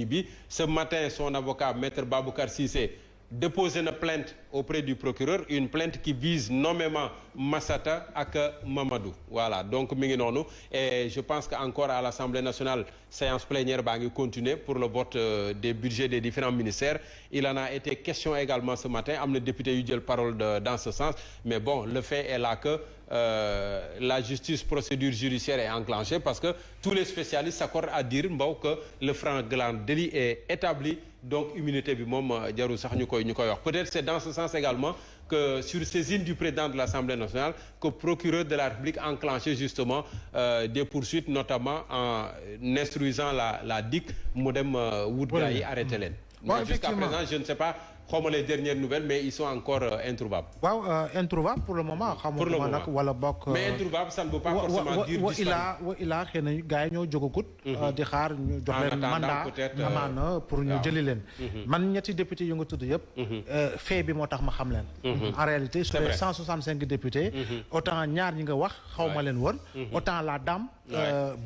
délit bi. Ce matin, son avocat, Maître Baboucar Cissé, déposé une plainte auprès du procureur, une plainte qui vise nommément Massata ak Mamadou. Voilà, donc mi ngi noonu et je pense qu'encore à l'Assemblée nationale, séance plénière baa ngi continuer pour le vote des budgets des différents ministères. Il en a été question également ce matin, am na député yu jël parole dans ce sens, mais bon, le fait est là que la justice procédure judiciaire est enclenchée parce que tous les spécialistes s'accordent à dire Mbow que le flagrant délit est établi, donc immunité bi moom jarul sax ñu koy wax. Peut-être c'est dans ce sens également que sur saisine du président de l'Assemblée nationale que procureur de la République a enclenché justement des poursuites, notamment en instruisant la DIC mu dem wut gaa yi arrêté leen. Mais jusqu'à présent, je ne sais pas xawma les dernières nouvelles, mais ils sont encore introuvables. waaw introuvables pour le moment. pour le moment nag wala bokk. mais introuvables ça ne veut pas forcément dire disparu. wa ilaa xëy na gars yi ñoo jógagut. di xaar ñu jox leen mandat amaana pour ñu jëli leen. man ñetti députés yu nga tudd yëpp. fait bi moo tax ma xam leen. en réalité sur les 165 députés. autant ñaar ñi nga wax xaw ma leen woon. autant la dame.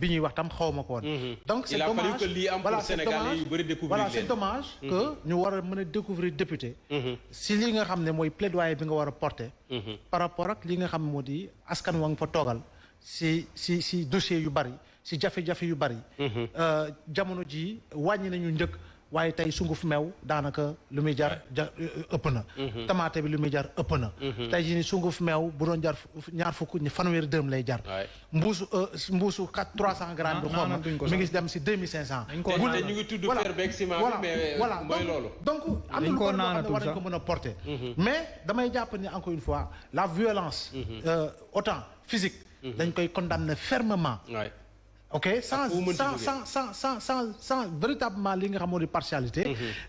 bi ñuy wax tam xaw ma ko woon. donc c'est dommage il a fallu que lii am pour Sénégalais yu bëri découvrir leen. voilà c'est dommage que ñu war a mën a découvrir député si li nga xam ne mooy plaidoyer bi nga war a porter par rapport ak li nga xam ne moo di askan wa nga fa toogal si dossier yu bari si jafe-jafe yu bari jamono ji wàññi nañu njëkk waaye tey sunguf meew daanaka lu muy jar ëpp na tamaate bi lu muy jar ëpp na tey jii ni sunguf meew bu doon jar ñaar fukk ni fanweeri dërëm lay jar mbuusu 300 grammes bi xooma mi ngi dem si 2500 te ñu ngi tudd fer beeg ciment bi mais voilà mooy loolu donc am na lu ko war nañ ko mën a porter mais damay jàpp ni encore une fois la violence autant physique dañ koy condamner fermement ok sans véritablement li nga xamoo di partialité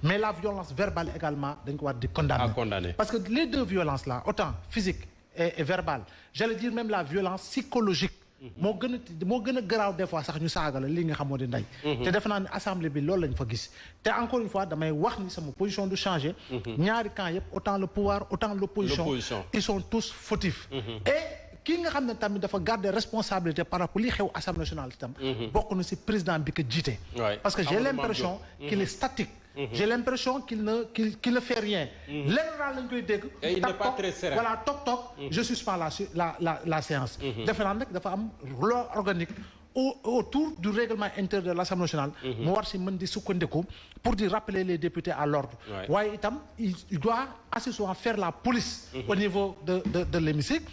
mais la violence verbale également dañ ko war di condamner parce que les deux violences là autant physique et verbale j'allais dire même la violence psychologique moo gën a garaaw des fois sax ñu saaga la li nga xamoo di ndey te defe naa ne assemblée bi loolu lañ fa gis te encore une fois damay wax ni sama position du changer ñaari camp yëpp autant le pouvoir autant l'opposition ils sont tous fautifs et kii nga xam ne tamit dafa garder responsabilité par rapport li xew Assemblée nationale itam bokk na ci président bi ko jiite parce que j'ai l'impression qu'il est statique j'ai l'impression qu'il ne fait rien lenn daal lañ koy dégg et il n'est pas très serein voilà toc je suspends la séance defe naa nag dafa am loi organique autour du règlement intérieur de l'Assemblée nationale mu war si mën di sukkandiku pour di rappeler les députés à l'ordre waaye itam il doit assez souvent faire la police au niveau de l'hémicycle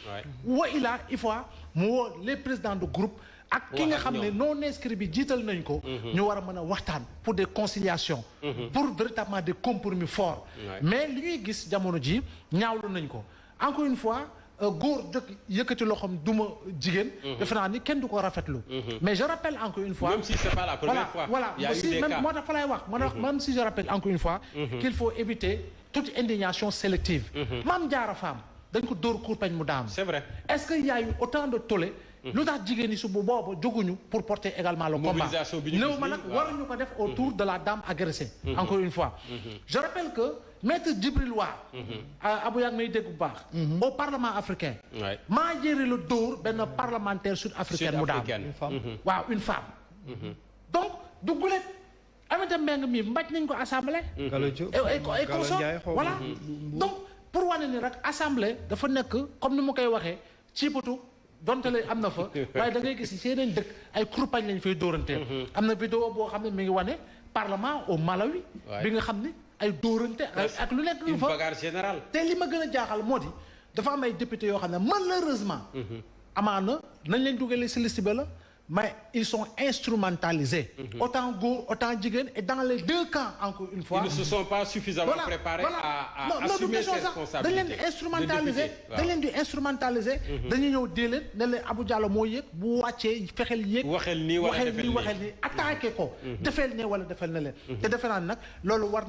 wa ilaa il faut mu woo les présidents de groupe ak ki nga xam ne non inscrit bi jiital nañ ko ñu war a mën a waxtaan pour des conciliations pour véritablement des compromis forts mais li ñuy gis jamono ji ñaawlu nañ ko encore une fois góor yëkkati loxoom duma jigéen defe naa ni kenn du ko rafetlu mais je rappelle encore une fois même si c'est pas la première fois voilà même moo tax fa lay wax même si je rappelle encore une fois qu'il faut éviter toute indignation sélective Mame Diarra Fam dañ ko dóor kurpañ mu daanu c'est vrai est-ce qu'il y a eu autant de tollé lu tax jigéen ñi su bu booba jóguñu pour porter également le combat néew ma nag waruñu ko def autour de la dame agressée encore une fois je rappelle que maître Djibril War Abou Yak may dégg bu baax au Parlement africain maa jëri la dóor benn parlementaire sud-africaine mu daanu waaw une femme donc du gulet Aminata Mbengue mi mbaj nañ ko assemblée et consort voilà donc pour wane ni rek assemblée dafa nekk comme ni ma koy waxee ci batu donte la am na fa waaye da ngay gis ci yeneen dëkk ay kurpañ lañ fay dóoranteel am na vidéo boo xam ne mi ngi wane parlement au Malawi bi nga xam ne ay dóorante ak lu nekk une bagarre générale te li ma gën a jaaxal moo di dafa am ay députés yoo xam ne malheureusement amaana nañ leen dugalee ci liste bi la mais ils sont instrumentalisés autant góor autant jigéen et dans les deux camps encore une fois ils ne se sont pas suffisamment préparés à assumer ces responsabilités dañ leen di instrumentaliser dañuy ñëw dee leen ne leen Abou Diallo moo yëg bu wàccee fexeel yëg waxeel nii attaqué ko defeel ne wala defeel na leen te defe naa nag loolu war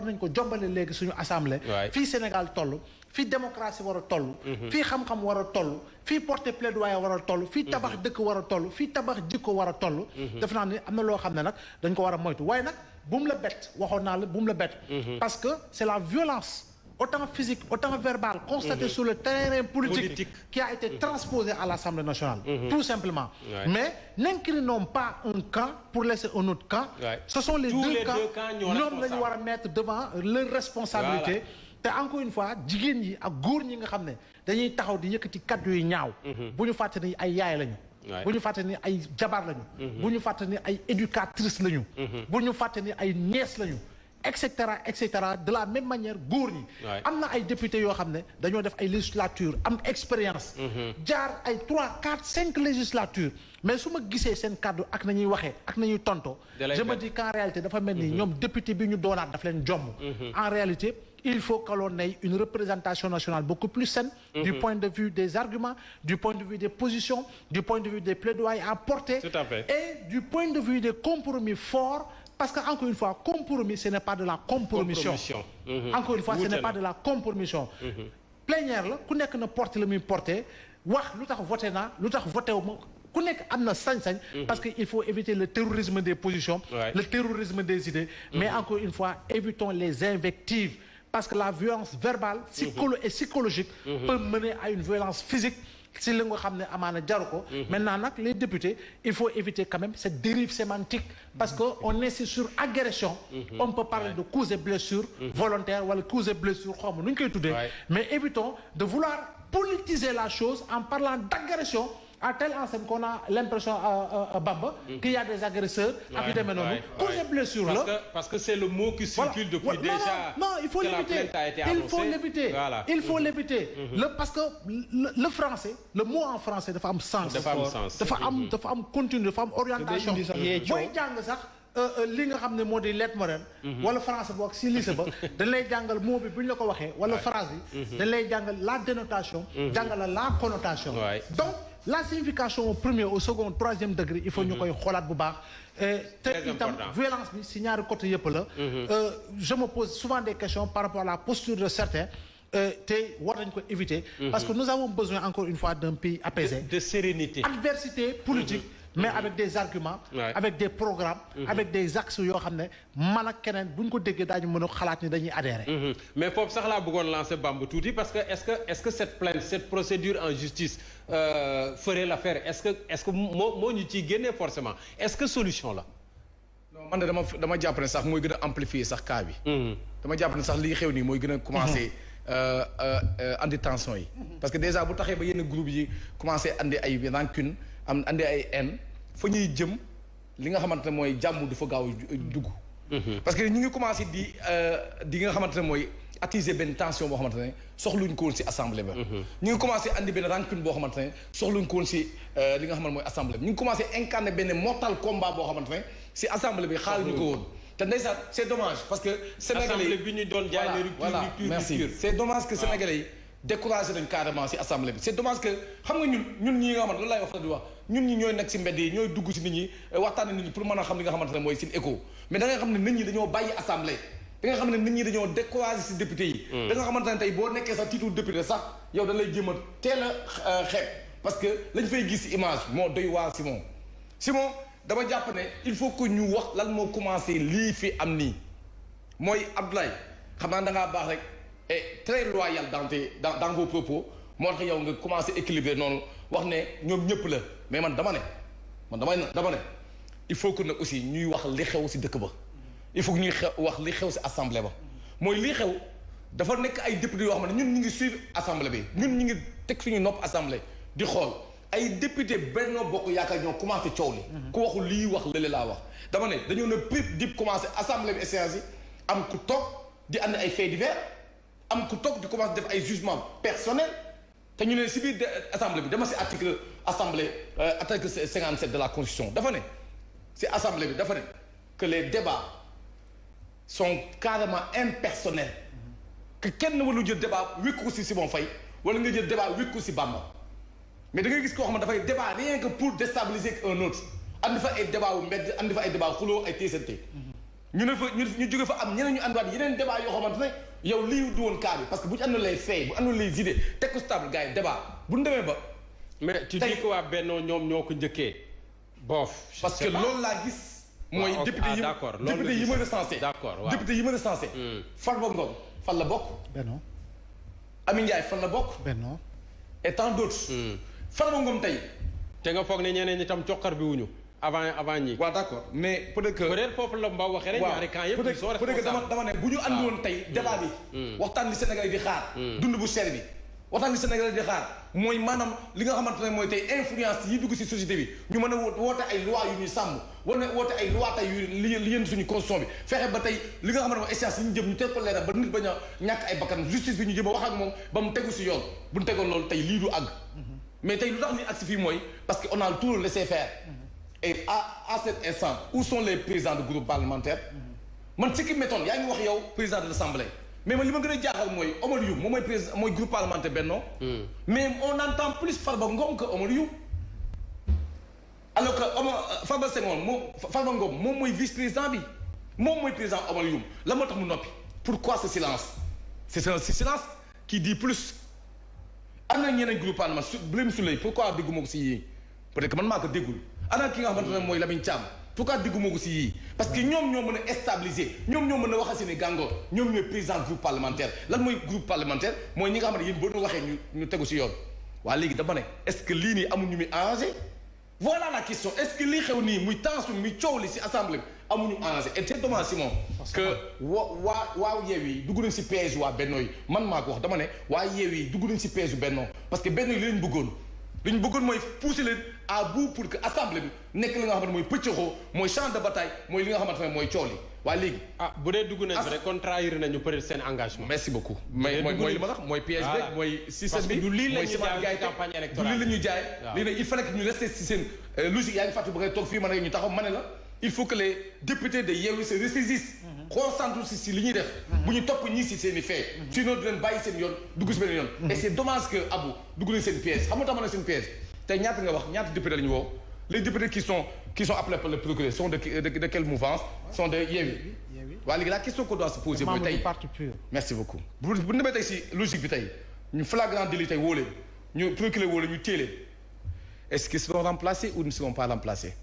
nañ ko jombale léegi suñu assemblée fii Sénégal toll fii démocratie war a toll fii xam-xam war a toll fii porter plaidoyer war a toll fii tabax dëkk war a toll fii tabax jikko war a toll def naa ne am na loo xam ne nag dañ ko war a moytu waaye nag bu mu la bett waxoon naa la bu mu la bett parce que c'est la violence autant physique, autant verbal, constaté sur le terrain politique qui a été transposé à l'Assemblée nationale. Tout simplement. Mais n'inclinons pas un camp pour laisser un autre camp. Ce sont les deux camps, ñoom la ñu war a mettre devant leur responsabilité. te encore une fois jigéen ñi ak góor ñi nga xam ne dañuy taxaw di yëkkati kaddu yu ñaaw. bu ñu fàtte ni ay yaay lañu. bu ñu fàtte ni ay jabar lañu. bu ñu fàtte ni ay éducatrice lañu. bu ñu fàtte ni ay nièce lañu. etc de la même manière góor ñi. am na ay députés yoo xam ne dañoo def ay législature am expérience. jaar ay 3 4 5 législatures mais su ma gisee seen kàddu ak nañuy waxee ak nañuy tonto je me dis qu'en réalité dafa mel ni ñoom député bi ñu doonaat daf leen jomm. En réalité il faut que l'on ait une représentation nationale beaucoup plus saine. Du point de vue des arguments, du point de vue des positions, du point de vue des plaidoyers à porter. Tout à fait. Et du point de vue des compromis forts. Parce que encore une fois compromis ce n'est pas de la compromission. Encore une fois ce n'est pas de la compromission. Plénière la ku nekk na porter la muy porter wax lu tax voté naa lu tax voté wu ma ku nekk am na sañ-sañ. parce que il faut éviter le terrorisme des positions. Le terrorisme des idées. Mais encore une fois évitons les invectives. Parce que la violence verbale et psychologique peut mener à une violence physique si li nga xam ne amaana jaru ko. Maintenant nag les députés il faut éviter quand même cette dérive sémantique parce que on insiste sur agression. On peut parler de coups et blessures volontaires wala coups et blessures xaw ma nu ñu koy tuddee. Mais évitons de vouloir politiser la chose en parlant d'agression à telle enseigne qu'on a l'impression Bamba qu'il y a des agresseurs ak yu demee noonu cause et blessure la parce que c'est le mot qui circule depuis déjà non il faut l'éviter il faut l'éviter parce que le français le mot en français dafa am sens dafa am continu dafa am orientation booy jàng sax li nga xam ne moo di lettre moderne wala français boog si lycée ba dañ lay jàngal mot bi bu ñu la ko waxee wala phrase bi dañ lay jàngal la dénotation jàngal la connotation donc la signification au premier au second troisième degré il faut ñu koy xoolaat bu baax te itam violence bi si ñaari côté yëpp la je me pose souvent des questions par rapport à la posture de certains te war nañ ko éviter parce que nous avons besoin encore une fois d'un pays apaisé de sérénité adversité politique mais avec des arguments avec des programmes avec des axes yoo xam ne man ak keneen bu ñu ko déggee daañu mën a xalaat ni dañuy adhérer mais foofu sax laa bëggoon lancer Bamba tuuti parce que est-ce que cette plainte cette procédure en justice ferait l'affaire est-ce que moo ñu ciy génnee forcément est-ce que solution la non man de dama jàpp ne sax mooy gën a amplifier sax cas bi dama jàpp ne sax lii xew nii mooy gën a commencer andi tension yi parce que déjà bu taxee ba yenn groupe yi commencer andi ay rancune andi ay haine fa ñuy jëm li nga xamante ne mooy jàmm du fa gaaw dugg parce que ñu ngi commencé di nga xamante ne mooy attiser benn tension boo xamante ne soxluñ ko woon si assemblée ba ñu ngi commencé andi benn rancune boo xamante ne soxluñ ko woon si li nga xamante mooy assemblée bi ñu ngi commencé incarner benn mortal combat boo xamante ne si assemblée bi xaaruñu ko woon te ndeysaan c'est dommage parce que sénégalais yi bi ñu doon jaay voilà merci c'est dommage que sénégalais yi découragé nañ carrément si assemblée bi c'est dommage que xam nga ñun ñi nga xamante loolu laay wax di wax ñun ñi ñooy nekk si mbedd yi ñooy dugg si nit ñi waxtaane nit ñi pour mën a xam li nga xamante ne mooy seen écho mais da nga xam ne nit ñi dañoo bàyyi assemblée da nga xam ne nit ñi dañoo découragé si député yi da nga xamante ne tey boo nekkee sax titre député sax yow da lay jéem a teel a xeeb parce que lañ fay gis si image moo doy waar Simon dama jàpp ne il faut que ñu wax lan moo commencé lii fi am nii mooy Abdoulaye xam naa da ngaa baax rek et très loyal dans vos propos moo tax yow nga commencé équilibré noonu wax ne ñoom ñëpp la mais man dama ne il faut que nag aussi ñuy wax li xew si dëkk ba il faut que ñuy wax li xew si assemblée ba mooy li xew dafa nekk ay députés yoo xam ne ñun ñu ngi suivre assemblée bi ñun ñu ngi teg suñu nopp assemblée di xool ay député Benno Bokk Yaakaar ñoo commencé coow li ku waxul lii wax lële laa wax dama ne dañoo ne prip dip commencé assemblée bi séance yi am ku toog di andi ay faits divers am ku toog di commencé def ay jugements personnels te ñu ne si biir assemblée bi dama si article 57 de la constitution dafa ne si assemblée bi dafa ne que les débats sont carrément impersonnels que kenn walu jël débat wékku ko si Simon Faye wala nga jël débat wékku ko si Bamba mais da ngay gis koo xam ne dafay débat rien que pour déstabiliser un autre andi fa ay débat wu mbedd andi fa ay débat xuloo ay téesante ñu ne fa ñu jóge fa am ñeneen ñu andiwaat yeneen débat yoo xamante ne yow lii du woon cas bi parce que bu ñu àndoon les faits bu àndoon les idées teg ko stable gars yi débat bu ñu demee ba. mais tu dis que waa Benno ñoom ñoo ko njëkkee boof. parce que loolu laa gis. mooy député yi ma recensé. d'accord waaw député yi ma recensé. Farba Ngom fan la bokk. Benno. Amy Ndiaye fan la bokk. Benno. et tant d'autres. Farba Ngom tey. te nga foog ne ñeneen ñi tam cokkar bi wuñu avant ñi. waaw d'accord mais peut-être que. foofu la Mbaw waxee rek. ñaari camp yëpp ils sont responsables. peut-être que dama ne bu ñu andi woon tey débat bi. waxtaan li Sénégal yi di xaar. dund bu cher bi. waxtaan li Sénégal yi di xaar mooy maanaam li nga xamante ne mooy tey influence yi dugg ci société bi ñu mën a woote ay loi yu ñuy sàmm wala woote ay loi tey yu li yéen suñu constitution bi fexe ba tey li nga xamante ne mooy échéance yi ñu jëm ñu teg ko leeral ba nit bañ a ñàkk ay bakkan justice bi ñu jëm a wax ak moom ba mu tegu ci yoon bu ñu tegoon loolu tey lii du àgg mais tey lu tax ni agsi fii mooy parce que on a tout laissé faire et à cet instant où sont les présidents de groupe parlementaire man ce qui m'étonne yaa ngi wax yow président de l'Assemblée mais man li ma gën a jaaxal mooy Omar Youm moom mooy président mooy groupe parlementaire Benno mais on entend plus Farba Ngom que Omar Youm alors que Farba Ngom moom mooy vice-président bi moom mooy président Omar Youm la moo tax mu noppi pourquoi ce silence c'est un silence qui dit plus am na ñeneen groupe parlementaire Birame Souleye pourquoi dégguma ko si yii peut-être que man maa ko déggul ana ki nga xamante ne mooy Lamine Thiam pourquoi dégguma ko si yii parce que ñoom ñoo mën a stabiliser ñoom ñoo mën a waxal seen i gàngoor ñoom ñooy président groupe parlementaire lan mooy groupe parlementaire mooy ñi nga xam ne yéen boo doon waxee ñu tegu si yoon waa léegi dama ne est-ce que lii nii amul ñu muy arrangé voilà la question est-ce que lii xew nii muy tension muy coow li si assemblée amuñu arrangé et c'est dommage Simon que waa Yewwi dugg nañ si piège waa Benno yi man maa ko wax dama ne waa Yewwi dugg nañ si piège yu Benno parce que Benno yi li lañ bëggoon li ñu bëggoon mooy pousser leen à bout pour que assemblée bi nekk li nga xamante ne mooy pëccëxoo mooy champ de bataille mooy li nga xamante ne mooy coow li waaye léegi bu dee dugg nañ rek kon trahir nañu peut-être seen engagement. merci beaucoup mooy li ma wax mooy piège bi mooy système bi du lii la mooy ñuy jaay campagne électorale du lii la ñuy jaay léegi nag il fallait que ñu rester si seen logique yaa ngi fàttali ba ngay toog fii ma ne ñu taxaw ma ne la il faut que les députés de Yewwi se ressaisissent concentrent si li ñuy def bu ñu topp ñii si seen i fait sinon di leen bàyyi seen yoon dugg si beneen yoon et c'est dommage que Abou dugg nañ seen piège xam nga tax ma ne seen piège tey ñaata nga wax ñaata députés la ñu woo les députés qui sont appelés par le procureur sont de quelle mouvance sont de Yewwi waaye léegi la question qu'on doit se poser mooy tey merci beaucoup bu demee tey si logique bi tey ñu flagrant délit tey woo leen ñu procureur woo leen ñu téye leen est-ce qu'ils seront remplacés ou ne seront pas remplacés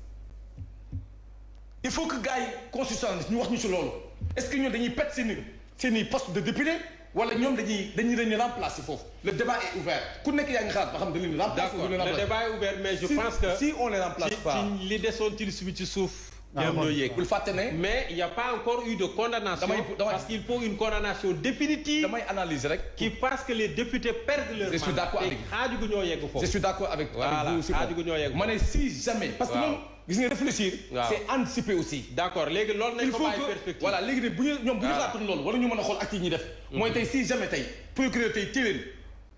il faut que gars yi constitutionnalistes ñu wax ñu si loolu est-ce que ñoom dañuy pet seen i poste de député wala ñoom dañuy remplacer foofu le débat est ouvert ku nekk yaa ngi xalaat ba xam dañu leen remplacer. d'accord le débat est ouvert mais je pense que si on les remplace pas ci li desoon ci liste bi ci suuf. ñoo yéeg bul fàtte ne. mais il y a pas encore eu de condamnation. parce qu'il faut une condamnation définitive. damay analyser rek. qui parce que les députés perdent leur mandat. je suis d'accord avec xaaju gu ñoo yegg foofu. je suis d'accord avec vous. xaaju gu ñoo yegg ma ne si jamais. parce que moom gis nga réfléchir. c'est anticiper aussi. d'accord léegi loolu nañ ko bàyyi perspective. voilà léegi nag bu ñu ñoom bu ñu xalaatoon loolu wala ñu mën a xool actes yi ñuy def. mooy tey si jamais tey procureur tey téye leen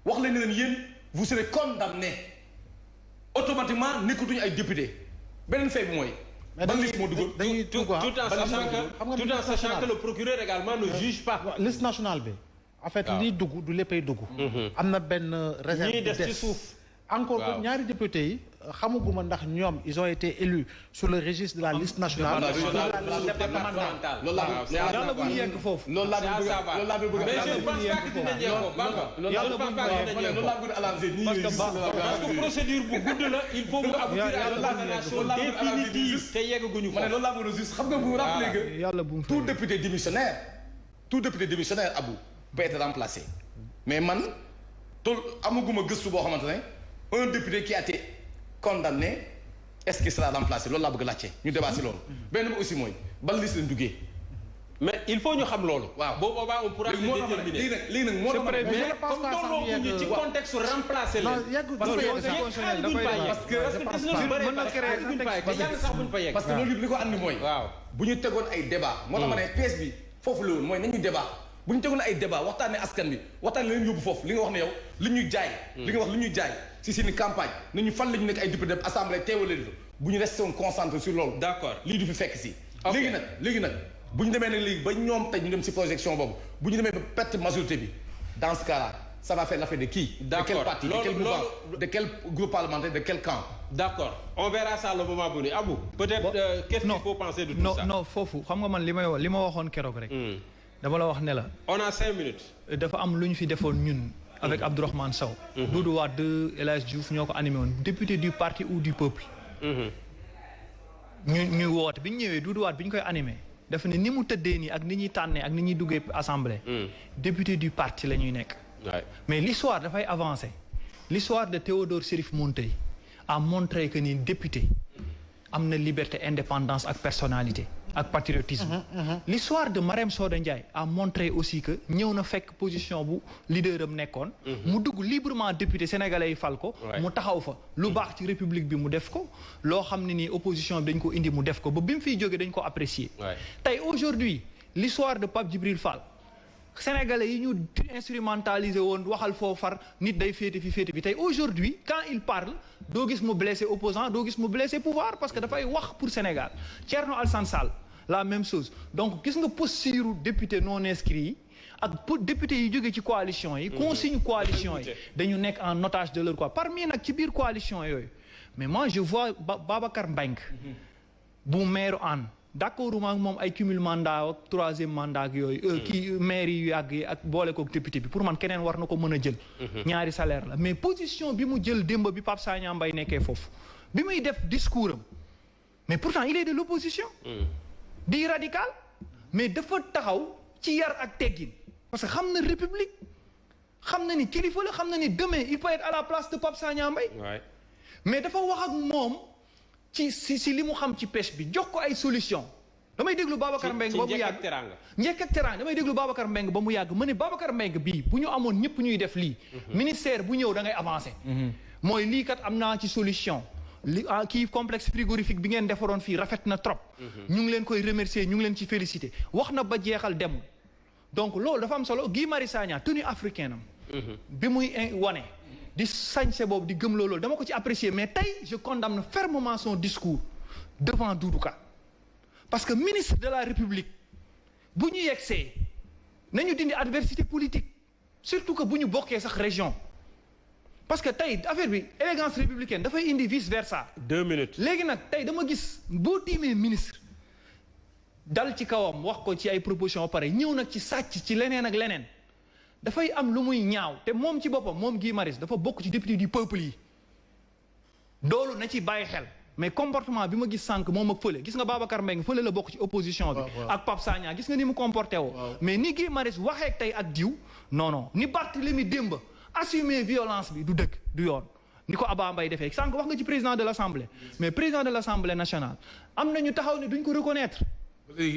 wax leen ne leen yéen vous serez condamné automatiquement nekkatuñu ay député beneen fait bi mooy. ban liste moo dugg tout en sachant que le procureur également ne juge pas. liste nationale bi. en fait lii dugg du léppay dugg. am na benn réserve ñii des ci suuf. encore que ñaari députés yi xamaguma ndax ñoom ils ont été élus sur le registre de la liste nationale. yàlla bu ñu yegg foofu. loolu laa bëgg mais je pense pas que dinañ yegg ko Bamba. yàlla bu ñu yegg foofu parce que procédure bu gudd la il faut mu aboutir à une condamnation définitive te yeggaguñu foofu. loolu laa bëgg a juste xam nga vous rappelez que yàlla bu tout député démissionnaire Abou peut être remplacé mais man tool amaguma gëstu boo xamante ne un député qui a été condamné est-ce qu'il sera remplacé loolu laa bëgg laajte ñu débat si loolu benn bi aussi mooy ban liste lañ duggee mais il faut ñu xam loolu. waaw boo boobaa on pourra se déterminer. léegi nag moo tax mais comme tolloo ñu ci contexte remplacer leen. parce que loolu yëpp li ko andi mooy. waaw bu ñu tegoon ay débat moo tax ma ne pièce bi foofu la woon mooy nañu débat bu ñu tegoon ay débat waxtaanee askan bi waxtaanee leen yóbbu foofu li nga wax ne yow li ñuy jaay. li nga wax li ñuy jaay si seen campagne nañu fan la ñu nekk ay député assemblée teewal leen bu ñu resté woon concentré sur loolu. d'accord lii du fi fekk si. léegi nag bu ñu demee nag léegi ba ñoom tey ñu dem si projection boobu bu ñu demee ba perte majorité bi dans ce cas là ça va faire l'affaire de qui. d'accord de quel parti de quel mouvement de quel groupe parlementaire de quel camp. d'accord on verra ça le moment venu Abou. peut-être qu'est-ce qu'il faut penser de tout ça. non foofu xam nga man li ma waxoon keroog rek. dama la wax ne la. on a 5 minutes. dafa am lu ñu fi defoon ñun. avec Abdourahmane Sow. Doudou Wade El Hadj Diouf ñoo ko animé woon député du parti ou du peuple. ñu woote bi ñu ñëwee Doudou Wade bi ñu koy animé dafa ne ni mu tëddee nii ak ni ñuy tànnee ak ni ñuy duggee assemblée. député du parti la ñuy nekk. mais l'histoire dafay avancer. l'histoire de Théodore Chérif Monteil a montré que ni député am na liberté, indépendance ak personnalité ak patriotisme. l'histoire de Marème Soda Ndiaye a montré aussi que ñëw na fekk position bu leader am nekkoon. mu dugg librement député sénégalais yi fal ko. mu taxaw fa lu baax ci république bi mu def ko. loo xam ne nii opposition bi dañ ko indi mu def ko ba bi mu fiy jógee dañ ko apprécier. tey aujourd'hui l'histoire de Pape Djibril Fall. sénégalais yi ñu instrumentalisé woon waxal foo far nit day féete fi tey aujourd'hui quand il parle doo gis mu blessé opposant doo gis mu blessé pouvoir parce que dafay wax pour Sénégal Thierno Alassane Sall la même chose donc gis nga posture député non inscrit yi ak député yi jógee ci coalition yi consigne coalition yi dañu nekk en otage de leur quoi parmi nag ci biir coalition yooyu mais moi je vois Babacar Mbengue bu maire Hann d'accord ak moom ay cumul mandat ak troisième mandat ak yooyu kii maire yu yàgg yi ak boole kook député bi pour man keneen war na ko mën a jël ñaari salaire la mais position bi mu jël démb bi Pape Sagna Mbaye nekkee foofu bi muy def discours am mais pourtant il est de l'opposition di radical mais dafa taxaw ci yar ak teggin parce que xam na république xam na ni kilifa la xam na ni demain il peut être à la place de Pape Sagna Mbaye mais dafa wax ak moom si li mu xam ci pêche bi jox ko ay solution damay déglu Babacar Mbengue ba mu yàgg njëkk ak teraanga damay déglu Babacar Mbengue ba mu yàgg ma ne Babacar Mbengue bii bu ñu amoon ñëpp ñuy def lii ministère bu ñëw da ngay avancer mooy lii kat am naa ci solution li kii complexe frigorifique bi ngeen defaroon fii rafet na trop ñu ngi leen koy remercier ñu ngi leen ci féliciter wax na ba jeexal demul donc loolu dafa am solo Guy Marius Sagna tenue africaine am bi muy wane di sañse boobu di gëm loolu dama ko ci apprécier mais tey je condamne fermement son discours devant Doudou Ka parce que ministre de la République bu ñu yegsee nañu dindi adversité politique surtout que bu ñu bokkee sax région parce que tey affaire bi élégance républicaine dafay indi vice versa 2 minutes léegi nag tey dama gis boo tiimee ministre dal ci kawam wax ko ci ay proposition pare ñëw nag ci sàcc ci leneen ak leneen dafay am lu muy ñaaw te moom ci boppam moom Guy Marius dafa bokk ci député du peuple yi doolu na ci bàyyi xel mais comportement bi ma gis sànq moom ak fële gis nga Babacar Mbengue fële la bokk ci opposition bi ak Pape Sagna gis nga ni mu comporté woo mais ni Guy Marius waxee tey ak diw non ni Barthélémy démb assumer violence bi du dëgg du yoon ni ko Abba Mbaye defee sànq wax nga ci président de l'Assemblée mais président de l'Assemblée nationale am na ñu taxaw ne duñ ko reconnaître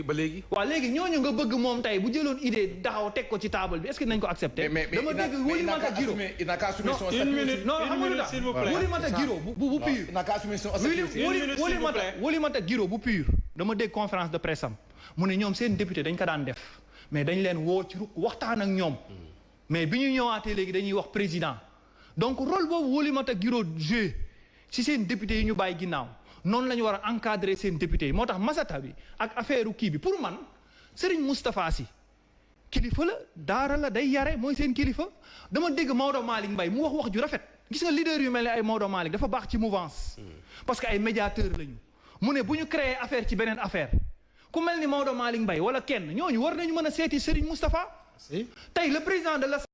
ba léegi waaw léegi ñooñu nga bëgg moom tey bu jëloon idée taxaw teg ko ci table bi est-ce que nañ ko accepter dama dégg Oulimata Guiro il n'a qu'à assumer son une minute non xam nga lu tax Oulimata Guiro bu pur il n'a qu'à assumer son Oulimata Guiro bu pur dama dégg conférence de presse am mu ne ñoom seen député dañ ko daan def mais dañ leen woo ci ruq waxtaan ak ñoom mais bi ñu ñëwaatee léegi dañuy wax président donc rôle boobu Oulimata Guiro joué ci seen député yi ñu bàyyi ginnaaw noonu la ñu war a encadrer seen député yi moo tax masata bi ak affaire kii bi pour man Serigne Moustapha Sy kilifa la daara la day yare mooy seen kilifa dama dégg Maodo Malick Mbaye mu wax ju rafet gis nga leader yu mel ne ay Maodo Malick dafa baax ci mouvance parce que ay médiateur lañu mu ne bu ñu créer affaire ci beneen affaire ku mel ni Maodo Malick Mbaye wala kenn ñooñu war nañu mën a seeti Serigne Moustapha tey le président de la